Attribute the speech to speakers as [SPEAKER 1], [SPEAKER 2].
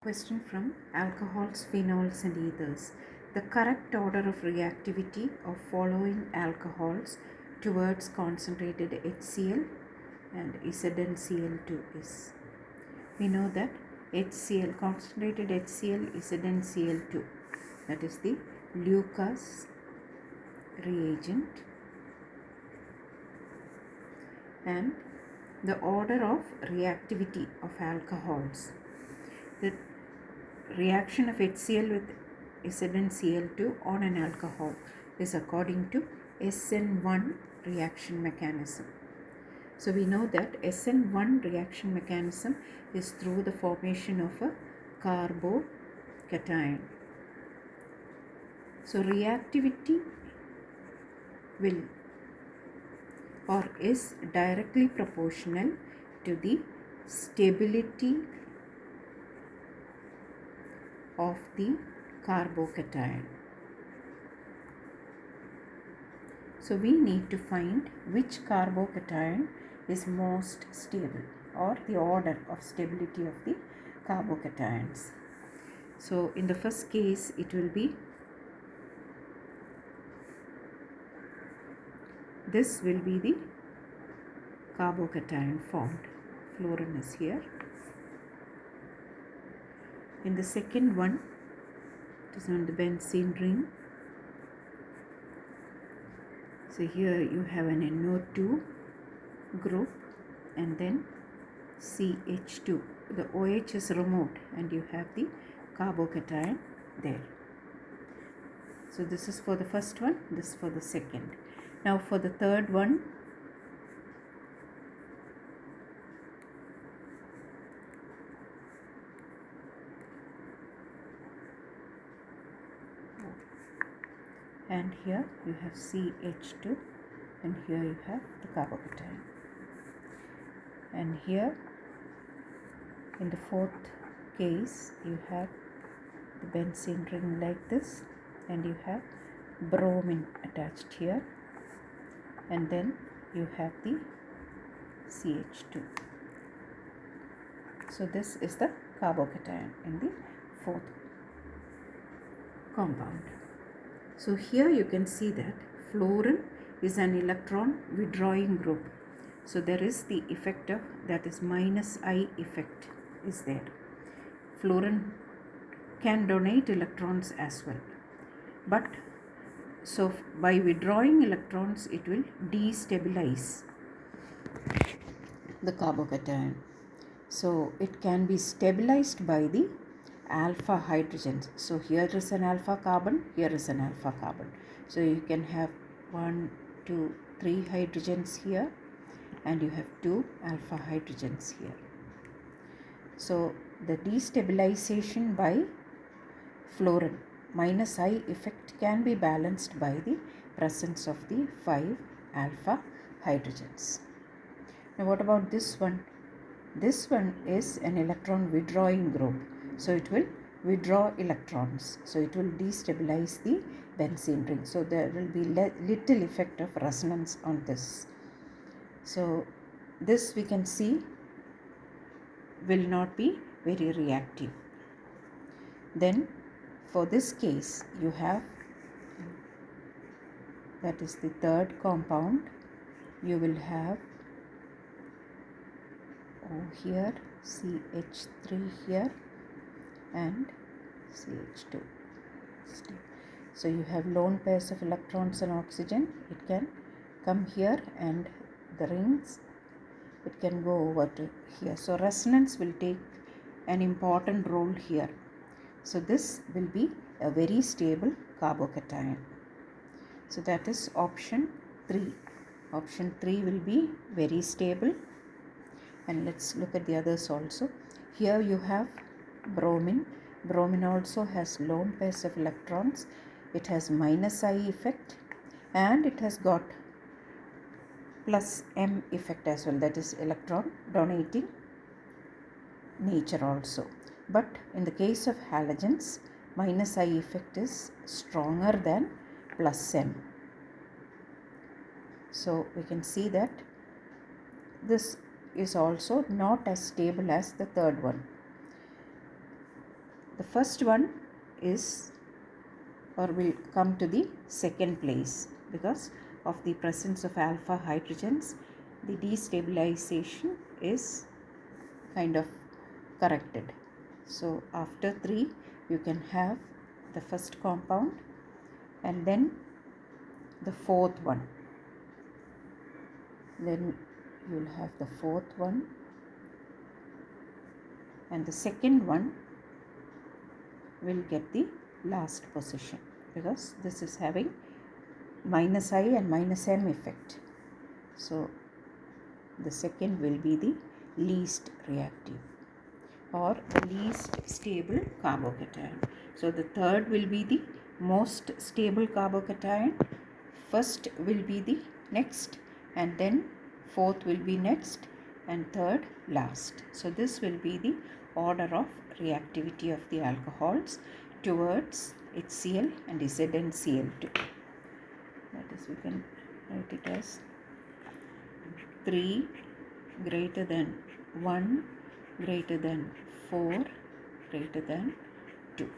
[SPEAKER 1] Question from alcohols, phenols and ethers. The correct order of reactivity of following alcohols towards concentrated HCl and ZnCl2 is. We know that HCl, concentrated HCl is ZnCl2. That is the Lucas reagent. And the order of reactivity of alcohols. The reaction of HCl with ZnCl2 on an alcohol is according to SN1 reaction mechanism. So we know that SN1 reaction mechanism is through the formation of a carbocation. So reactivity will or is directly proportional to the stability of the carbocation. So we need to find which carbocation is most stable or the order of stability of the carbocations. So in the first case it will be this will be the carbocation formed. Fluorine is here. In the second one, it is on the benzene ring. So here you have an NO2 group and then CH2. The OH is removed and you have the carbocation there. So this is for the first one, this for the second. Now for the third one, and here you have CH2 and here you have the carbocation. And here in the fourth case you have the benzene ring like this and you have bromine attached here and then you have the CH2. So this is the carbocation in the fourth compound. So here you can see that fluorine is an electron withdrawing group. So there is the effect of that is -I effect is there. Fluorine can donate electrons as well. But so by withdrawing electrons it will destabilize the carbocation. So it can be stabilized by the alpha hydrogens. So here is an alpha carbon, here is an alpha carbon. So you can have 1, 2, 3 hydrogens here and you have 2 alpha hydrogens here. So the destabilization by fluorine -I effect can be balanced by the presence of the 5 alpha hydrogens. Now what about this one? This one is an electron withdrawing group. So it will withdraw electrons. So it will destabilize the benzene ring. So there will be little effect of resonance on this. So this we can see will not be very reactive. Then for this case you have, that is the third compound, you will have here CH3 here and CH2. So you have lone pairs of electrons and oxygen. It can come here and the rings, it can go over to here. So resonance will take an important role here. So this will be a very stable carbocation. So that is option 3. Option 3 will be very stable. And let's look at the others also. Here you have bromine. Bromine also has lone pairs of electrons. It has -I effect and it has got +M effect as well, that is electron donating nature also. But in the case of halogens, -I effect is stronger than +M. So we can see that this is also not as stable as the third one. the first one is or will come to the second place because of the presence of alpha hydrogens. The destabilization is kind of corrected. So after 3 you can have the first compound and then the fourth one. Then you will have the fourth one and the second one will get the last position because this is having minus I and minus M effect. So the second will be the least reactive or the least stable carbocation. So the third will be the most stable carbocation, first will be the next, and then fourth will be next, and third last. So this will be the order of reactivity of the alcohols towards HCl and ZnCl2. That is, we can write it as 3 greater than 1 greater than 4 greater than 2.